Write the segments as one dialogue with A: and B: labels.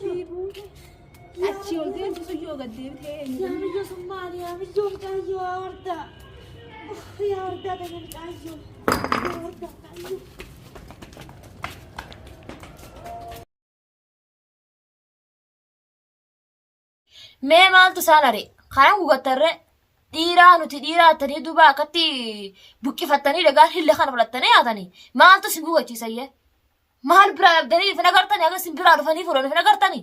A: أشي ولدين تسويه قديم تاني
B: يا رجل صمالي يا رجل تعيو يا وردة يا وردة أنا تعيو يا وردة تعيو
C: Mee maaltu isaan are? Kanaan gugattarre dhiiraa nuti dhiiraatanii duuba akkatti buqqifattanii dhagaan hille kana fudhattanii nyaatanii maaltu isin gugachiisayye? Maal biraa dhabdanii isin agartanii akka isin biraa dhufanii fuudhan isin agartanii?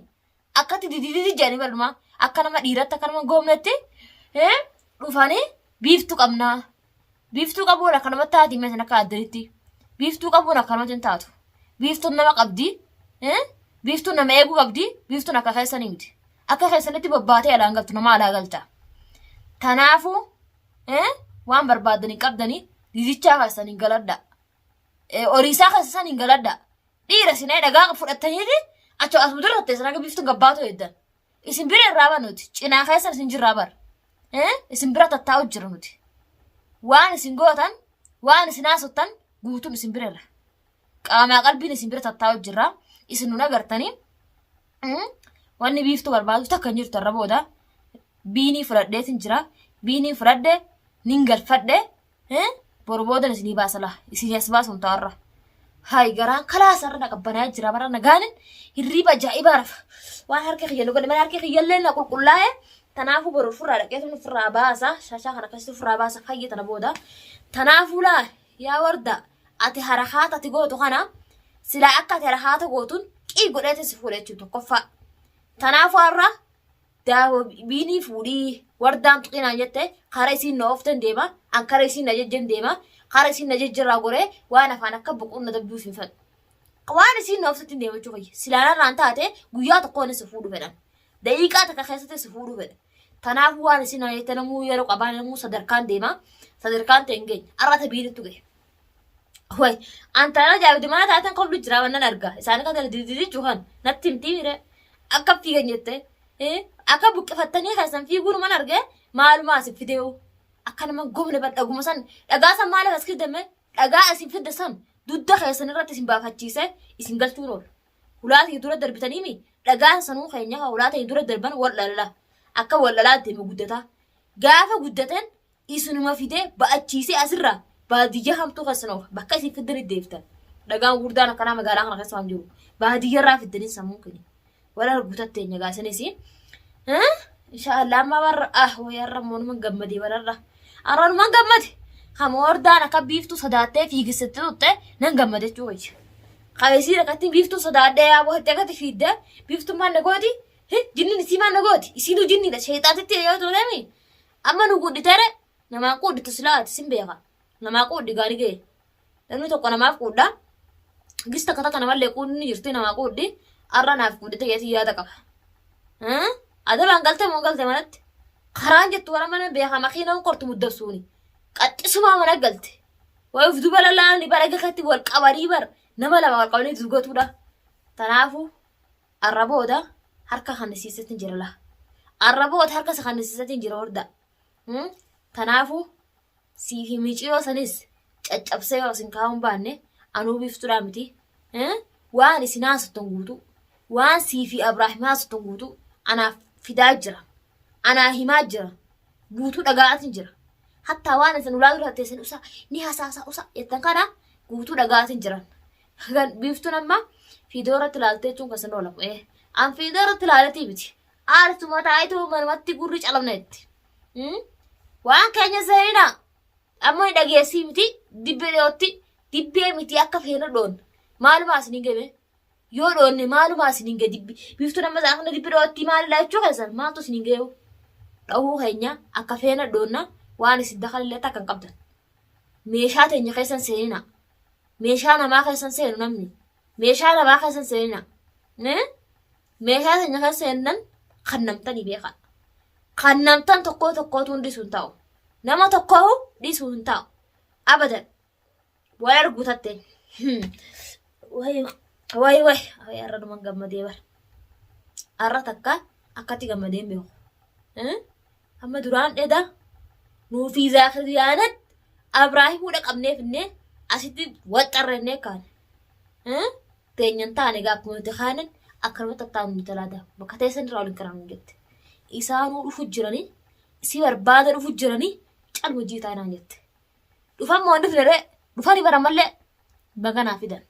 C: Akkatti didididi jedhanii balmaa akka nama dhiiratti akka nama goomnetti dhufanii biiftuu qabnaa. Biiftuu qabuun akka namatti taati meeshaan akka addanitti. Biiftuu qabuun akka namatti hin taatu. Biiftuun nama qabdi. Biiftuun nama eeguu qabdi. Biiftuun akka keessanii miti. Akka keessanitti bobbaatee alaan galtu nama alaa galta. Kanaafuu waan barbaadanii qabdanii didichaa keessanii galadha. Horiisaa keessanii galadha. Dhiira sinee dhagaa fudhattaniiti achoo as mudirra teessan akka biiftuun gabbaatu eeddan. Isin bira irraa banuuti. Cinaa keessan isin jirraa bar. Isin bira tattaa'u jira nuti. Waan isin gootan, waan isin haasottan guutuun isin bira irra. Qaamaa qalbiin isin bira tattaa'u jirra. Isin nun agartanii. Wanni biiftuu barbaadu takka hin jirtu irra booda biinii fudhadheetin jira. Biinii fudhadhe nin galfadhe boru boodan isinii baasala. Isin as baasuun ta'arra. Hayi garaan kalaasarra na qabbanaa jira bara nagaanin hirriba ajaa'ibaa rafa. Waan harka kiyyallu godhe mana harka kiyyallee na qulqullaa'e. Tanaafuu boru furraa dhaqeetu furraa baasa. Shaashaa kana akkasitti furraa baasa fayyatana booda. Tanaafuu laa yaa warda ati harakaata ati gootu kana silaa akka ati harakaata gootuun qii godheetin si fuudhe jechuudha tokkoffaa. Tanaafuu har'a daawoo biinii fuudhii wardaan tuqinaan jette karaa isiin na ooftan deema an karaa isiin na jejjen deema karaa isiin na jejjerraa goree waan afaan akka buquun na dabduuf hin fedhu. Waan isiin na ooftan deema jechuudha silaanarraan taate guyyaa tokkoon si fuudhu fedhan daqiiqaa takka keessatti si fuudhu fedha. Tanaafuu waan isiin na jette namuu yeroo qabaa namuu sadarkaan deema sadarkaan ta'e hin geenye har'ata biinittu gahe. Wayi antara jaabidi mana taatan qoblu jira wannan argaa isaan kan didididii kan natti himtii mire. Akka fiigan jette akka buqqifattanii keessan fiiguun man arge maaluma asif fidee akka nama gomne badhaguma san dhagaa san maaliif as kidame dhagaa isin fidda san dudda keessan irratti isin baafachiise isin galchuun oolu. Hulaatii dura darbitanii mi dhagaan sanuu keenya hulaatii dura darban wal'alala akka wal'alaa deemu guddata. Gaafa guddatan isinuma fidee ba'achiisee asirraa baadiyyaa hamtuu keessan oofa bakka isin fiddanii deeftan. Dhagaan guddaan akkanaa magaalaa kana keessa waan jiru baadiyyarraa fiddanii sammuu kenni. Wala argutatte nyagaasaniisi inshallah amma warra wayarra moonuma gammadee bararra arranuma gammade hama wardaan akka biiftuu sodaattee fiigisetti tutte nan gammade jechuudha. Qabeesii rakkatti biiftuu sodaadhee yaa bohattee akkatti fiidde biiftuu maan nagooti jinniin isii maan nagooti isiinuu jinniidha sheexaatitti yoo tuulemi amma nu gudditeere namaan quudditu silaati sin beeka namaa quuddi gaarii ga'e namni tokko namaaf quudda gista kata kana mallee quudni jirti namaa quuddi. Arra naaf guddite geessi yaada qaba. Adabaan galte moo galte manatti karaan jettu warra mana beekaa makiinaan kortu muddabsuuni. Qaxxisumaa mana galte. Waayif duba lalaan bara gakkatti wal qabanii bar nama lama wal qabanii duugatuudha. Tanaafuu arra booda harka kannisiisatiin jira laa. Arra booda harka isa kannisiisatiin jira horda. Tanaafuu siifi miiciyoo sanis caccabsee yoo isin kaa'uun baanne anuu biiftuudhaa miti. Waan isin haasattan guutuu. Waan siifi Abraahim haasattan guutuu anaaf fidaa jira. Anaa himaa jira. Guutuu dhagaatiin jira. Hatta waan isin ulaa dura teessan usaa ni haasaasaa usaa jettan kana guutuu dhagaatiin jiran. Biiftuun amma fiidoo irratti ilaaltee jechuun kan oolu. An fiidoo irratti ilaaletii miti. Aarsuma taayituu manumatti gurri calamneetti. Waan keenya seenaa amma hin dhageessii miti dibbee dhiyootti dibbee miti akka feena dhoon. Maalumaa isin hin gabe? Yoo dhoonne maalumaa isin hin gabe biiftuun amma isaa kana dibbee dhiyootti maalidha jechuu keessan maaltu isin hin gabe? Dhahuu keenya akka feena dhoonna waan isin dakalillee takkan qabdan. Meeshaa teenya keessan seenaa. Meeshaa namaa keessan seenu namni. Meeshaa namaa keessan seenaa. Meeshaa teenya keessan seenan kan namtanii beekaa. Kan namtan tokkoo tokkootu hundi sun ta'u. Nama tokkoo dhiisuu hin ta'u. Abadan. Wal arguutatte. Way har'a dhuman gammadee bara. Har'a takka akkatti gammadee hin beeku. Amma duraan dheedaa nuufii zaakiriyaanat Abraahimuudha qabneef innee asitti waxxarrennee kaane. Teenyan taane gaa akkuma nuti kaanan akkanumatti tattaanu ni talaata bakka teessan irraa waliin karaa jette isaanuu dhufu jiranii si barbaada dhufu jiranii calma jiitaa naan jette dhufan moo dhufne ree dhufanii bara mallee baganaa fidan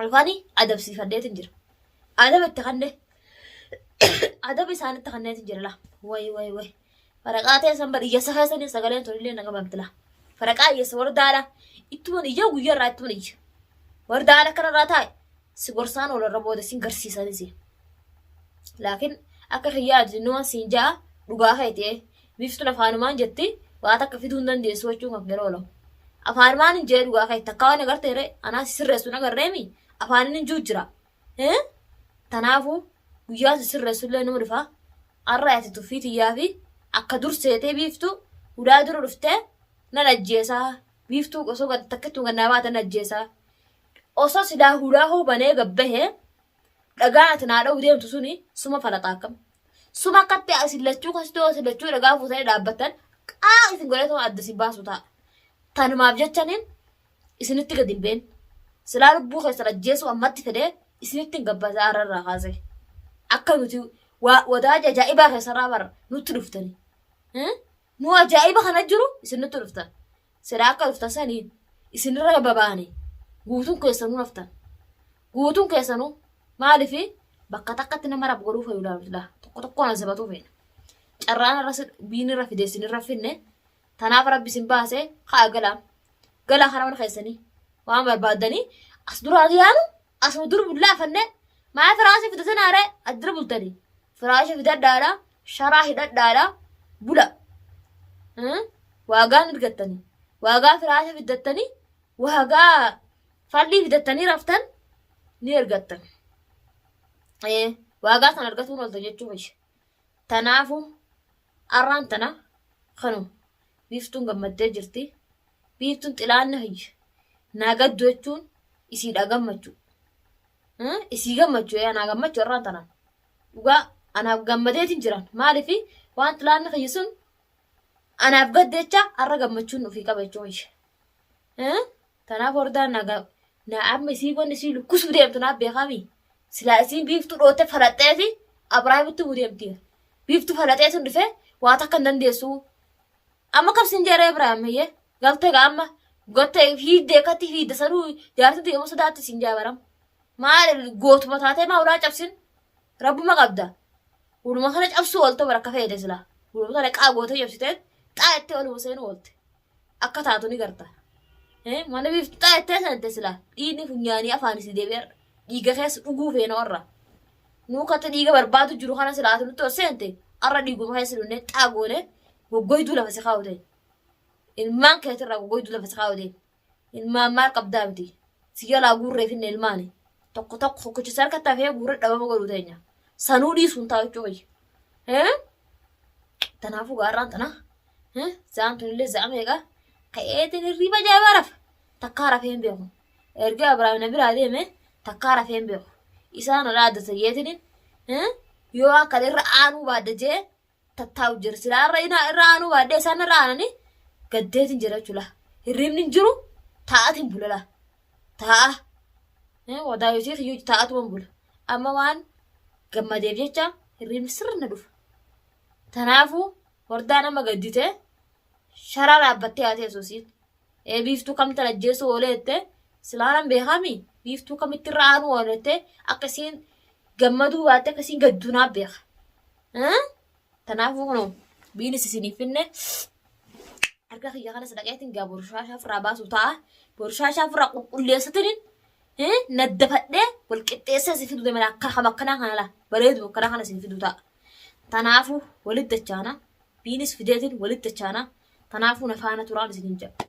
C: dhufanii adabsiifadheetin jira adaba itti kannee adaba isaanitti kanneetin jira la way faraqaa teessan badiyyeessa keessanii sagaleen tolillee naga bamtila faraqaa iyyeessa wardaadha ittuman iyya guyyaarraa ittuman iyya wardaadha kanarraa taa'e si gorsaan olarra booda sin garsiisanisi laakiin akka xiyyaa addunyaan siin ja'a dhugaa feetee biftuun afaanumaan jetti waan akka fiduu hin dandeessu jechuun kan yeroo lamu afaanumaan hin jee dhugaa feete takkaa waan agarteere anaa sirreessuun agarreemi afaanin hin juu jira tanaafuu guyyaa sirreessullee nama dhufaa arra ati tuffii xiyyaa fi akka durseetee biiftuu hudhaa dura dhuftee nan ajjeesaa biiftuu osoo takkittuu gannaa baatan ajjeesaa osoo sidaa hudhaa hubanee gabbahee dhagaan ati naa dha'u deemtu suni suma falaxaa akkam suma akkatti asillachuu kasitoo asillachuu dhagaa fuutanii dhaabbatan qaa isin godhatoo adda si baasu ta'a tanumaaf jechaniin isinitti gad hin been silaa lubbuu keessan ajjeesuu ammatti fedee isinitti hin gabbasaa arrarraa kaasee akka nuti wadaa ajaa'ibaa keessarraa bara nutti dhuftani nu ajaa'iba kana jiru isin nutti dhuftan silaa akka dhuftan saniin isinirra babaane guutuun keessanuu naftan guutuun keessanuu maalifi bakka takkatti nama rab godhuu fayyadaamudha tokko tokkoon azabatuu feena carraan irra biin irra fidee isin irra finne tanaaf rabbi isin baasee haa galaa kana mana keessanii waan barbaadanii as duraa yaanu asuma dur bullaafanne maa firaashii fidatan haaree addira bultanii firaashii fidadhaadha sharaa hidhadhaadha bula waagaan argattanii waagaa firaashii fidattanii waagaa fallii fidattanii raftan ni argattan waagaa kan argatuun olta jechuu fayyada tanaafu arraan tana kanu biiftuun gammaddee jirti biiftuun xilaanne hayya naa gaddu jechuun isiidha gammachuu isii gammachuu anaa gammachuu arraan tanaan dhugaa anaaf gammadeetiin jiran maaliifi waan xilaanne hayya sun anaaf gaddeecha arra gammachuun ofii qaba jechuu fayyada tanaaf hordaan naa amma isii wanni isii lukkusuu deemtu naaf beekami silaa isiin biiftuu dhoote falaxxeeti abraahimitti huu deemti biiftuu falaxeetu dhufe waa takka hin dandeessu amma kabsin jeeree Ibraahim hayyee galtee amma gottee hiiddee katti hiidda sanuu jaartii deemu sodaatti siin jaabaram maal gootuma taatee maa ulaa cabsin rabbuma qabda uluma kana cabsuu oolte barakka feete silaa uluma kana qaa gootee cabsitee xaayettee oluma seenu oolte akka taatu ni garta mana biiftuu xaayettee sante silaa dhiigni funyaanii afaan isii deebi'eera dhiiga keessa dhuguu feena warra nuukatti dhiiga barbaadu jiru kana silaatu nutti seente arra dhiiguma keessa dhunnee xaagoone goggoyduu lafa si kaawwate ilmaan keetirraa goggoyduu lafa si kaawwate ilmaan maal qabdaa miti si jalaa guurree finne ilmaani tokko tokkichisa harkatti hafee guurre dhabama godhuu teenya sanuu dhiisuun ta'a jechuu wayya tanaafuu gaarraan tana zaan tunillee za'a meeqa ka'eetiin hirriba jaabaa rafa takkaa rafee hin beeku erga Abrahaam na biraa deeme takkaa rafee hin beeku isaan alaa adda sayyeetiniin yoo akka irra aanuu baadda jee tattaa'u jira silaa irra aanuu baadda isaan irra aananii gaddeetiin jira jechuudha hirribni hin jiru taa'atiin bulala taa'a wadaa yoo ta'e taa'atuun bula amma waan gammadeef jecha hirribni sirna dhufa tanaafuu hordaa nama gaddite sharaa dhaabbattee haa teessuusiin biiftuu kamta ajjeessu ooleette silaanan beekami biiftuu kamitti irra aanuu ooleette akkasiin gammaduu baatte akkasiin gadduunaa beeka tanaafuu kunoo biinis isiniif finne harka kiyya kana sadaqeetiin gaa borushaashaa firaa baasu ta'a borushaashaa firaa qulqulleessatiniin naddafadhee wal qixxeessee si fidu deemee akka akkanaa kana la bareedu akkanaa kana si fidu ta'a tanaafuu walitti dachaana biinis fideetiin walitti dachaana tanaafuu nafaana turaan isiniin jedha.